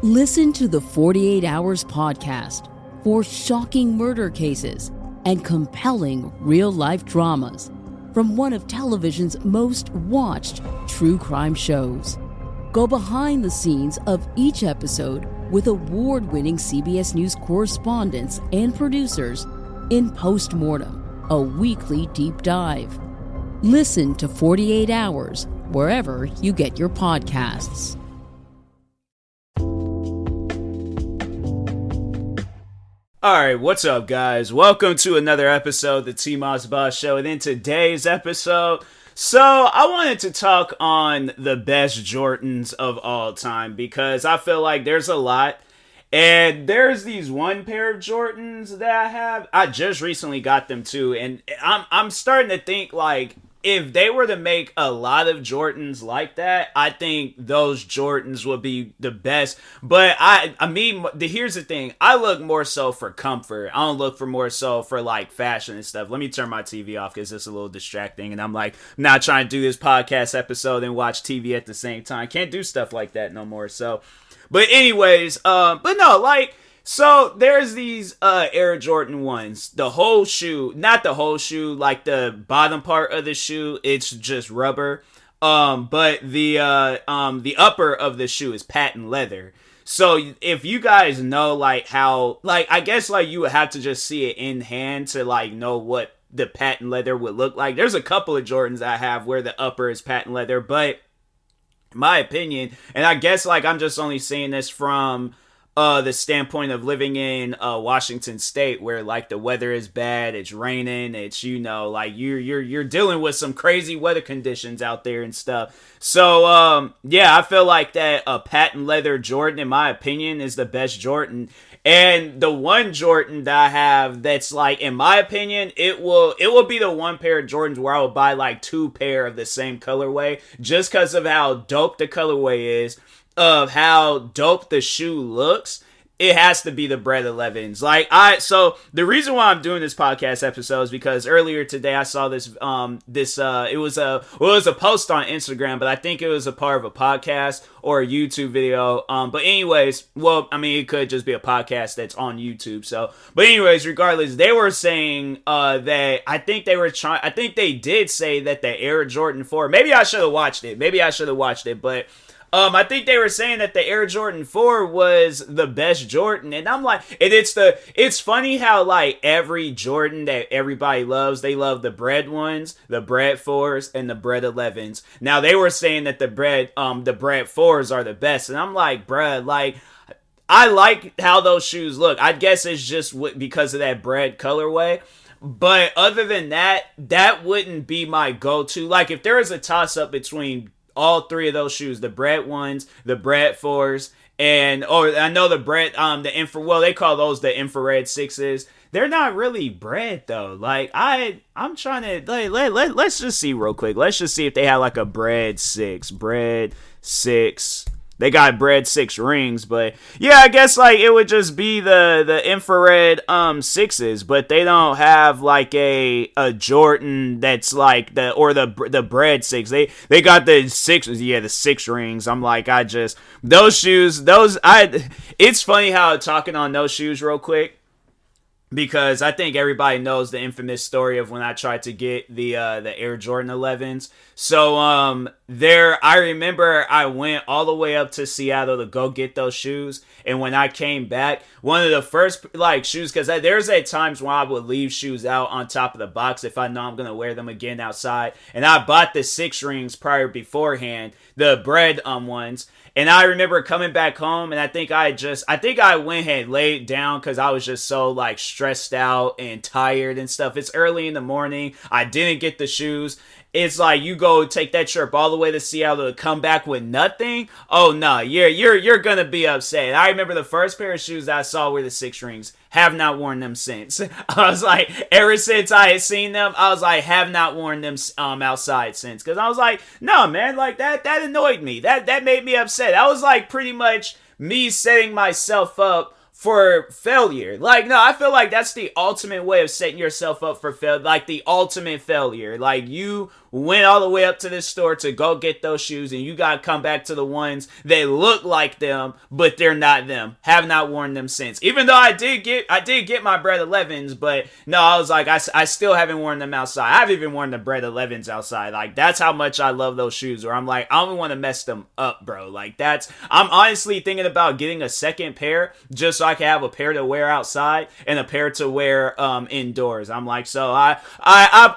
Listen to the 48 Hours podcast for shocking murder cases and compelling real-life dramas from one of television's most watched true crime shows. Go behind the scenes of each episode with award-winning CBS News correspondents and producers in Postmortem, a weekly deep dive. Listen to 48 Hours wherever you get your podcasts. Alright, what's up guys? Welcome to another episode of the TMossBoss Show, and in today's episode, I wanted to talk on the best Jordans of all time, because I feel like there's a lot, and there's these one pair of Jordans that I have. I just recently got them too, and I'm starting to think like, if they were to make a lot of Jordans like that, I think those Jordans would be the best. But here's the thing. I look more so for comfort. I don't look for more so for like fashion and stuff. Let me turn my TV off because it's a little distracting. And I'm not trying to do this podcast episode and watch TV at the same time. Can't do stuff like that no more. So, but anyways, so there's these Air Jordan 1s. The whole shoe, not the whole shoe, like the bottom part of the shoe, it's just rubber. But the upper of the shoe is patent leather. So if you guys know like how, like I guess like you would have to just see it in hand to like know what the patent leather would look like. There's a couple of Jordans I have where the upper is patent leather, but in my opinion, and I guess like I'm just only saying this from the standpoint of living in Washington State, where like the weather is bad, it's raining, it's like you're dealing with some crazy weather conditions out there and stuff. So I feel like that a patent leather Jordan, in my opinion, is the best Jordan. And the one Jordan that I have that's like, in my opinion, it will be the one pair of Jordans where I will buy like two pair of the same colorway, just because of how dope the colorway is, of how dope the shoe looks. It has to be the Bred 11s. So the reason why I'm doing this podcast episode is because earlier today I saw this, it was a post on Instagram, but I think it was a part of a podcast or a YouTube video. But anyways, it could just be a podcast that's on YouTube. So, but anyways, regardless, they were saying, that I think they did say that the Air Jordan 4, maybe I should have watched it, but I think they were saying that the Air Jordan 4 was the best Jordan, and I'm like, it's funny how like every Jordan that everybody loves, they love the Bred 1s, the Bred 4s, and the Bred 11s. Now they were saying that the Bred 4s are the best, and I'm like, bruh, like, I like how those shoes look. I guess it's just because of that Bred colorway. But other than that, that wouldn't be my go-to. Like, if there was a toss-up between all three of those shoes, the Bred 1s, the Bred 4s, and I know the Bred, they call those the infrared 6s. They're not really Bred though. Like I'm trying to let's just see real quick. Let's just see if they have like a Bred 6. They got Bred 6 rings, but yeah, I guess like it would just be the infrared 6s, but they don't have like a Jordan that's like the Bred 6. They got the 6s, the 6 rings. I'm like, those shoes, it's funny how talking on those shoes real quick, because I think everybody knows the infamous story of when I tried to get the Air Jordan 11s. So I remember I went all the way up to Seattle to go get those shoes, and when I came back, one of the first like shoes, because there's at times when I would leave shoes out on top of the box if I know I'm gonna wear them again outside, and I bought the 6 rings beforehand, the Bred ones. And I remember coming back home, and I think I went and laid down because I was just so like stressed out and tired and stuff. It's early in the morning. I didn't get the shoes. It's like you go take that trip all the way to Seattle to come back with nothing. Oh no, you're gonna be upset. I remember the first pair of shoes that I saw were the 6 rings. Have not worn them since. I was like, ever since I had seen them, I was like, have not worn them outside since. Because I was like, no man, like that annoyed me. That made me upset. That was like pretty much me setting myself up for failure. Like, no, I feel like that's the ultimate way of setting yourself up for failure. Like the ultimate failure. Like you went all the way up to this store to go get those shoes, and you gotta come back to the ones that look like them, but they're not them. Have not worn them since. Even though I did get my Bread 11s, but no, I was like, I still haven't worn them outside. I've even worn the Bread 11s outside. Like, that's how much I love those shoes, where I'm like, I don't want to mess them up, bro. Like, I'm honestly thinking about getting a second pair just so I can have a pair to wear outside and a pair to wear indoors. I'm like, so I'm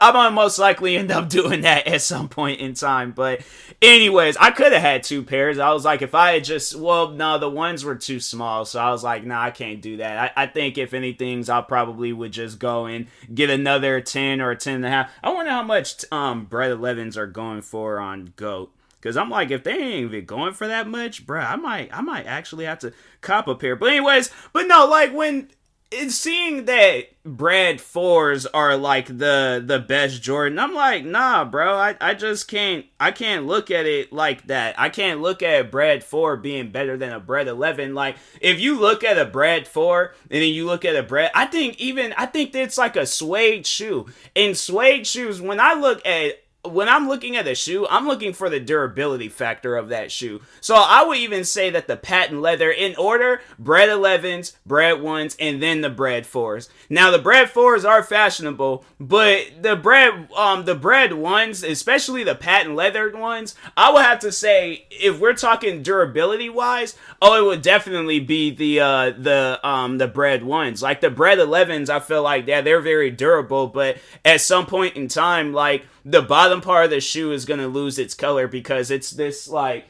gonna most likely end up doing that at some point in time. But anyways, I could have had two pairs. I was like, if I had just, well, no, the ones were too small, so I was like, nah, I can't do that. I think if anything, I probably would just go and get another 10 or a 10 and a half. I wonder how much Bread 11s are going for on GOAT. Because I'm like, if they ain't even going for that much, bruh, I might actually have to cop a pair. But anyways, but no, like, when it's seeing that Bread 4s are like the best Jordan, I'm like, nah, bro, I just can't look at it like that. I can't look at a Bread 4 being better than a Bread 11. Like, if you look at a Bread 4 and then you look at a Bread, I think it's like a suede shoe. And suede shoes, when I'm looking at a shoe, I'm looking for the durability factor of that shoe. So I would even say that the patent leather, in order, Bread 11s, Bread 1s, and then the Bread 4s. Now, the Bread 4s are fashionable, but the Bread 1s, especially the patent leather ones, I would have to say, if we're talking durability wise, it would definitely be the Bread 1s. Like, the Bread 11s, I feel like, yeah, they're very durable, but at some point in time, like, the bottom part of the shoe is gonna lose its color because it's this like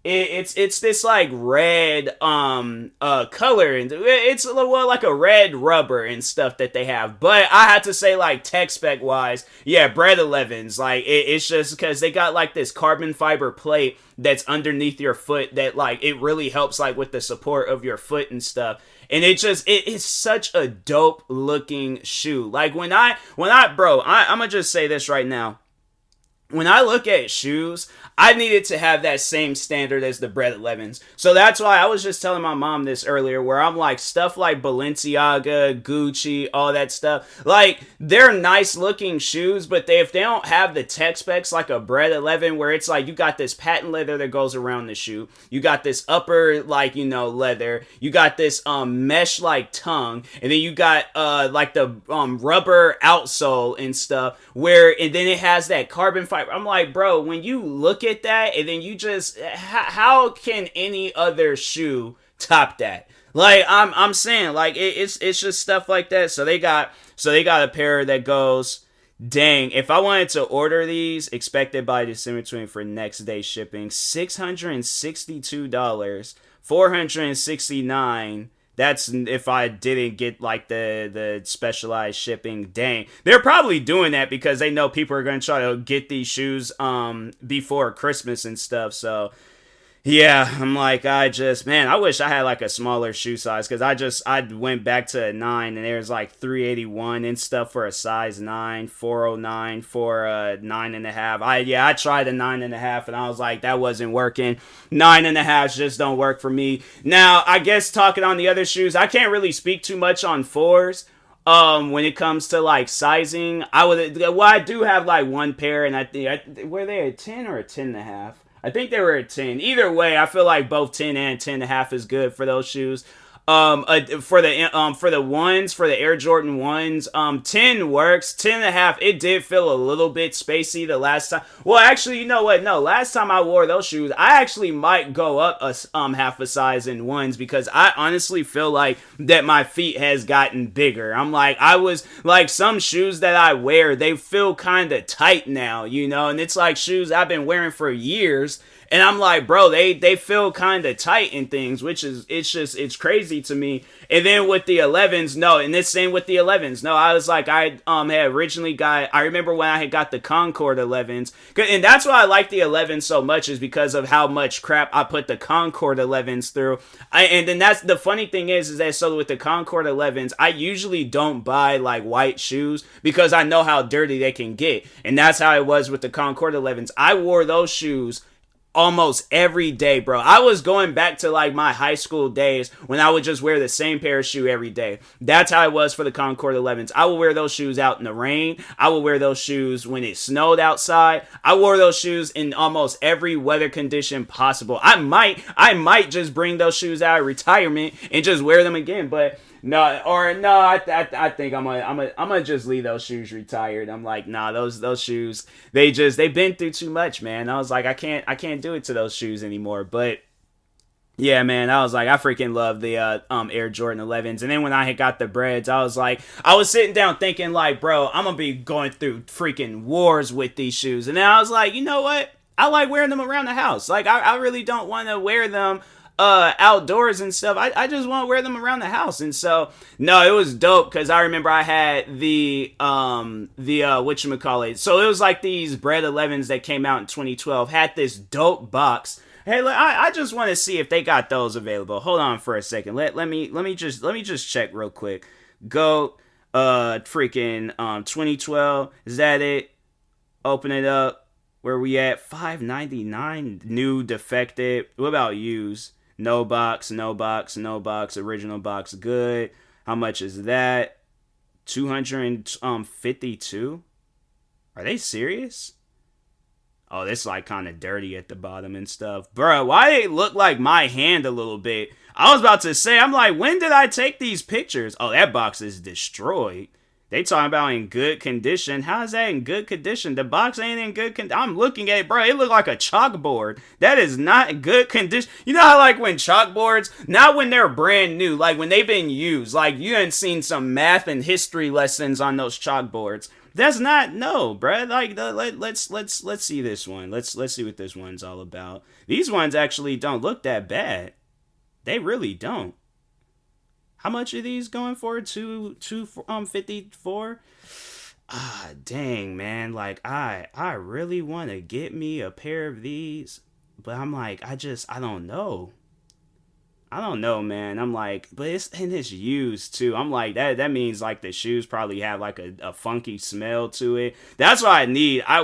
it's this like red color, and it's a little like a red rubber and stuff that they have. But I have to say, like, tech spec wise, yeah, Bread 11s, like, it's just because they got like this carbon fiber plate that's underneath your foot that, like, it really helps like with the support of your foot and stuff. And it is such a dope looking shoe. Like, I'm gonna just say this right now. When I look at shoes, I needed to have that same standard as the Bread 11s. So that's why I was just telling my mom this earlier, where I'm like, stuff like Balenciaga, Gucci, all that stuff, like, they're nice looking shoes, but if they don't have the tech specs like a Bread 11, where it's like, you got this patent leather that goes around the shoe, you got this upper, like, leather, you got this mesh like tongue, and then you got like the rubber outsole and stuff, and then it has that carbon fiber. I'm like, bro, when you look at that, and then you just, how can any other shoe top that? Like, I'm saying, like, it's just stuff like that. So they got a pair that goes, dang, if I wanted to order these, expected by December 20 for next day shipping, $662, $469. That's if I didn't get like the specialized shipping. Dang. They're probably doing that because they know people are going to try to get these shoes before Christmas and stuff. So yeah, I'm like, I wish I had like a smaller shoe size, because I went back to a 9 and there's like 381 and stuff for a size 9, 409 for a 9.5. I tried a 9.5 and I was like, that wasn't working. 9.5s just don't work for me. Now, I guess talking on the other shoes, I can't really speak too much on 4s. When it comes to like sizing, I do have like one pair, and I think, were they a 10 or a 10.5? I think they were a 10. Either way, I feel like both 10 and 10.5 is good for those shoes. For the ones, for the Air Jordan 1s, 10 works. 10.5, it did feel a little bit spacey the last time. Well, actually, you know what? No, last time I wore those shoes, I actually might go up half a size in 1s, because I honestly feel like that my feet has gotten bigger. I'm like, I was like, some shoes that I wear, they feel kind of tight now, and it's like shoes I've been wearing for years. And I'm like, bro, they feel kind of tight and things, which is, it's crazy to me. And then with the 11s, no, and this same with the 11s. No, I was like, I had originally I remember when I had got the Concord 11s, and that's why I like the 11s so much, is because of how much crap I put the Concord 11s through. And then that's the funny thing is that, so with the Concord 11s, I usually don't buy like white shoes because I know how dirty they can get. And that's how it was with the Concord 11s. I wore those shoes almost every day, bro. I was going back to like my high school days when I would just wear the same pair of shoe every day. That's how it was for the Concord 11s. I would wear those shoes out in the rain. I would wear those shoes when it snowed outside. I wore those shoes in almost every weather condition possible. I might just bring those shoes out of retirement and just wear them again, but I think I'm gonna just leave those shoes retired. I'm like, nah, those shoes, they've been through too much, man. I was like, I can't do it to those shoes anymore. But yeah, man, I was like, I freaking love the Air Jordan 11s. And then when I had got the breads, I was sitting down thinking like, bro, I'm gonna be going through freaking wars with these shoes. And then I was like, you know what? I like wearing them around the house. Like, I really don't want to wear them outdoors and stuff. I just want to wear them around the house. And so no, it was dope because I remember I had the whatchamacallit. So it was like these Bread 11s that came out in 2012 had this dope box. Hey, I just want to see if they got those available. Hold on for a second. Let me just check real quick. Go freaking 2012. Is that it? Open it up. Where we at? $5.99 new defected. What about used? No box, original box, good. How much is that? 252? Are they serious? Oh, this like kind of dirty at the bottom and stuff. Bro, why they look like my hand a little bit? I was about to say, I'm like, when did I take these pictures? Oh, that box is destroyed. They talking about in good condition. How is that in good condition? The box ain't in good condition. I'm looking at it, bro. It look like a chalkboard. That is not good condition. You know how like when chalkboards, not when they're brand new, like when they've been used, like you ain't seen some math and history lessons on those chalkboards. That's not, no, bro. Like let's see this one. Let's see what this one's all about. These ones actually don't look that bad. They really don't. How much are these going for? 254? Ah, dang, man. Like, I really want to get me a pair of these, but I'm like, I don't know. I don't know, man. I'm like, but it's used too. I'm like, that means like the shoes probably have like a funky smell to it. That's what I need. I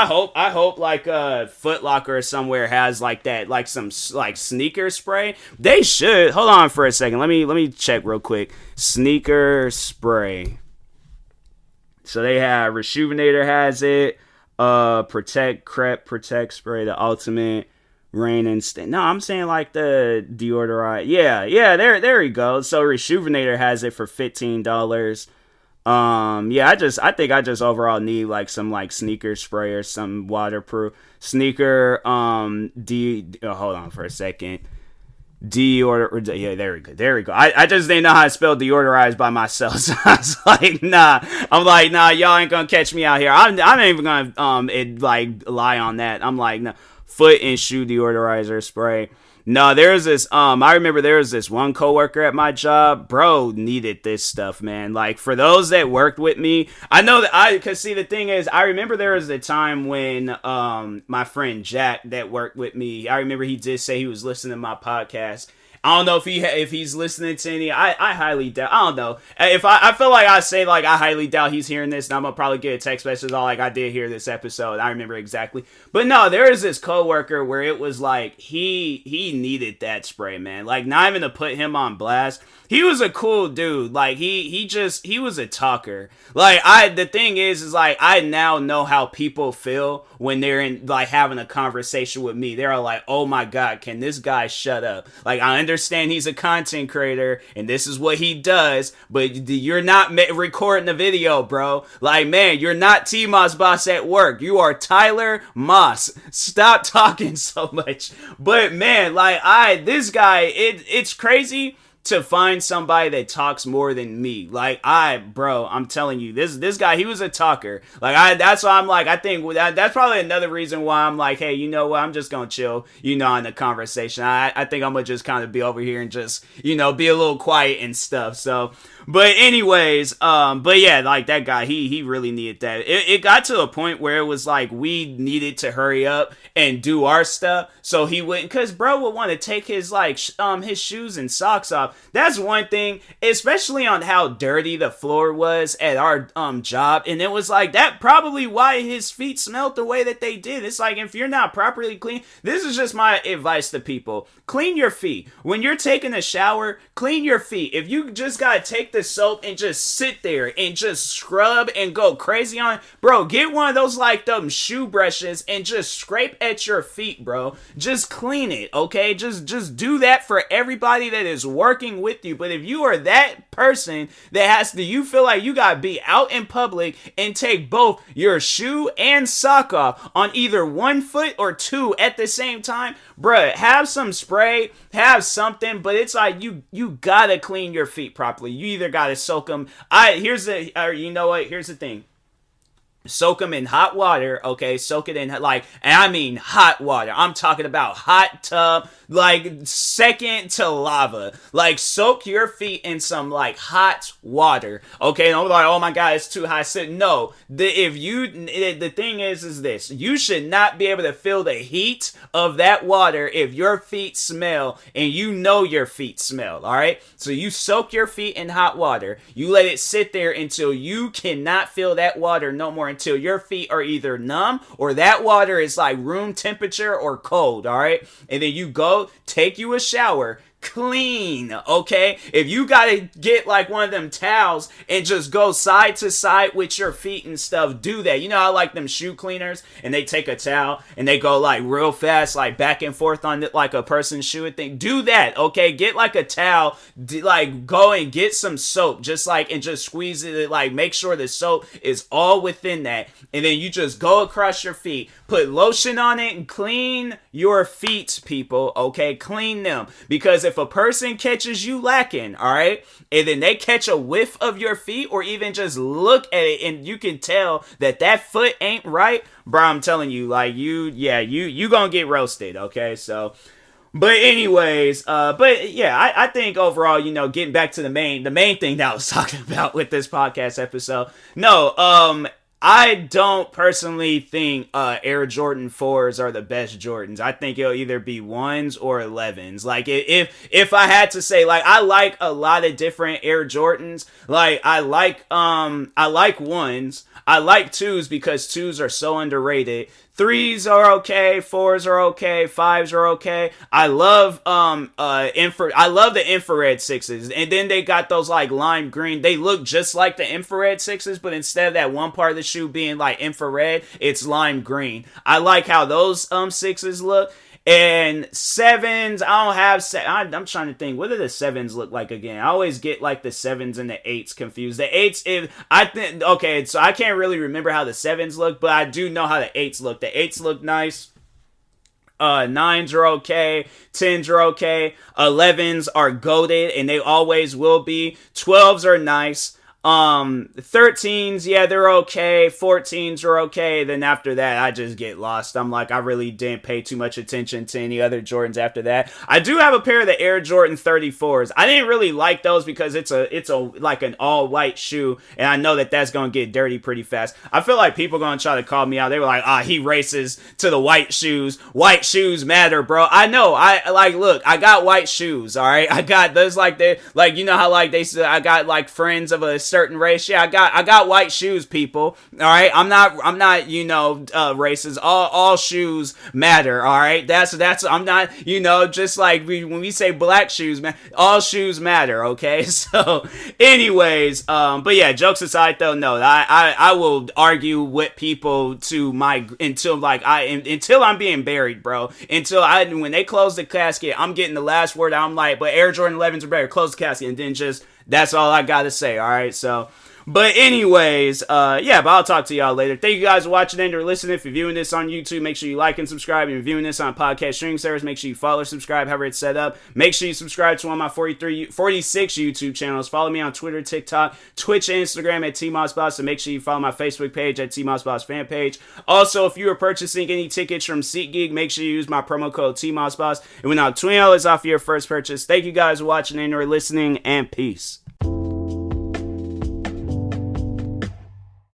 hope like Foot Locker or somewhere has like that, like some like sneaker spray. They should. Hold on for a second. Let me check real quick. Sneaker spray. So they have Rejuvenator has it. Protect spray, the ultimate. Rain and no, I'm saying like the deodorant. Yeah, there we go. So Rejuvenator has it for $15. I think I just overall need like some like sneaker spray or some waterproof sneaker. Hold on for a second. Deodor. Yeah, there we go. I just didn't know how to spell deodorize by myself. So I was like, nah. I'm like, nah. Y'all ain't gonna catch me out here. I'm not even gonna lie on that. I'm like, nah. Foot and shoe deodorizer spray. No, there's this, I remember there was this one coworker at my job, bro, needed this stuff, man. Like, for those that worked with me, I know that cause see, the thing is, I remember there was a time when, my friend Jack that worked with me, I remember he did say he was listening to my podcast. I don't know if he's listening to any. I highly doubt. I don't know. If I feel like I say like I highly doubt he's hearing this, and I'm gonna probably get a text message all like I did hear this episode. I remember exactly. But no, there is this coworker where it was like he needed that spray, man. Like not even to put him on blast. He was a cool dude. Like he was a talker. Like the thing is like I now know how people feel when they're in like having a conversation with me. They're like, oh my god, can this guy shut up? Like I understand he's a content creator and this is what he does, but you're not recording the video, bro. Like man, you're not TMossBoss at work. You are Tyler Moss. Stop talking so much. But man, like this guy, it's crazy to find somebody that talks more than me. Like I'm telling you, this guy, he was a talker. Like that's why I'm like, I think that's probably another reason why I'm like, hey, you know what? I'm just gonna chill, in the conversation. I think I'm gonna just kind of be over here and just, be a little quiet and stuff. So, but anyways, but yeah, like that guy, he really needed that. It got to a point where it was like we needed to hurry up and do our stuff, so he wouldn't, cause bro would want to take his his shoes and socks off. That's one thing, especially on how dirty the floor was at our job. And it was like, that probably why his feet smelled the way that they did. It's like, if you're not properly clean, this is just my advice to people. Clean your feet. When you're taking a shower, clean your feet. If you just gotta take the soap and just sit there and just scrub and go crazy on it, bro, get one of those like them shoe brushes and just scrape at your feet, bro. Just clean it, okay? Just do that for everybody that is working with you. But if you are that person that has to, you feel like you gotta be out in public and take both your shoe and sock off on either one foot or two at the same time, bruh, have some spray, have something, but it's like you gotta clean your feet properly. You either gotta soak them. Here's the thing. Soak them in hot water, okay? Soak it in, like, and I mean hot water. I'm talking about hot tub, like, second to lava. Like, soak your feet in some, like, hot water, okay? And I'm like, oh my God, it's too hot. No, the thing is this. You should not be able to feel the heat of that water if your feet smell, and you know your feet smell, all right? So you soak your feet in hot water. You let it sit there until you cannot feel that water no more, until your feet are either numb or that water is like room temperature or cold, all right? And then you go take you a shower, clean, okay? If you gotta get like one of them towels and just go side to side with your feet and stuff, do that. You know how like them shoe cleaners and they take a towel and they go like real fast, like back and forth on it like a person's shoe thing? Do that, okay? Get like a towel, like go and get some soap, just like, and just squeeze it, like make sure the soap is all within that, and then you just go across your feet, put lotion on it, and clean your feet, people, okay? Clean them, because if a person catches you lacking, all right, and then they catch a whiff of your feet or even just look at it and you can tell that foot ain't right, bro, I'm telling you, like, you gonna get roasted, okay? So, but anyways, I think overall, getting back to the main thing that I was talking about with this podcast episode, I don't personally think Air Jordan 4s are the best Jordans. I think it'll either be 1s or 11s. Like, if I had to say, like, I like a lot of different Air Jordans. Like, I like 1s. I like 2s because 2s are so underrated. 3s are okay, 4s are okay, 5s are okay. I love I love the infrared 6s. And then they got those like lime green. They look just like the infrared 6s, but instead of that one part of the shoe being like infrared, it's lime green. I like how those 6s look. And 7s, I don't have I'm trying to think, what do the 7s look like again? I always get like the 7s and the 8s confused. The 8s, okay, so I can't really remember how the 7s look, but I do know how the 8s look. The 8s look nice. 9s are okay. 10s are okay. 11s are goated, and they always will be. 12s are nice. 13s, yeah, they're okay. 14s are okay. Then after that, I just get lost. I'm like, I really didn't pay too much attention to any other Jordans after that. I do have a pair of the Air Jordan 34s. I didn't really like those because it's a like an all white shoe, and I know that's gonna get dirty pretty fast. I feel like people gonna try to call me out. They were like, he races to the white shoes. White shoes matter, bro. I know. Look, I got white shoes. All right, I got those like you know how like they said I got like friends of a certain race. Yeah, I got white shoes, people. All right, I'm not racist. All shoes matter. All right, that's I'm not just like when we say black shoes, man, all shoes matter. Okay, so anyways, but yeah, jokes aside though, no, I will argue with people until I'm being buried, bro. When they close the casket, I'm getting the last word. I'm like, but Air Jordan 11s are better. Close the casket, and then just that's all I gotta say. All right, so. But anyways, but I'll talk to y'all later. Thank you guys for watching and or listening. If you're viewing this on YouTube, make sure you like and subscribe. If you're viewing this on podcast streaming service, make sure you follow, subscribe, however it's set up. Make sure you subscribe to one of my 46 YouTube channels. Follow me on Twitter, TikTok, Twitch, and Instagram at TMossBoss. And make sure you follow my Facebook page at TMossBoss fan page. Also, if you are purchasing any tickets from SeatGeek, make sure you use my promo code TMossBoss. And we're now $20 off your first purchase. Thank you guys for watching and or listening, and peace.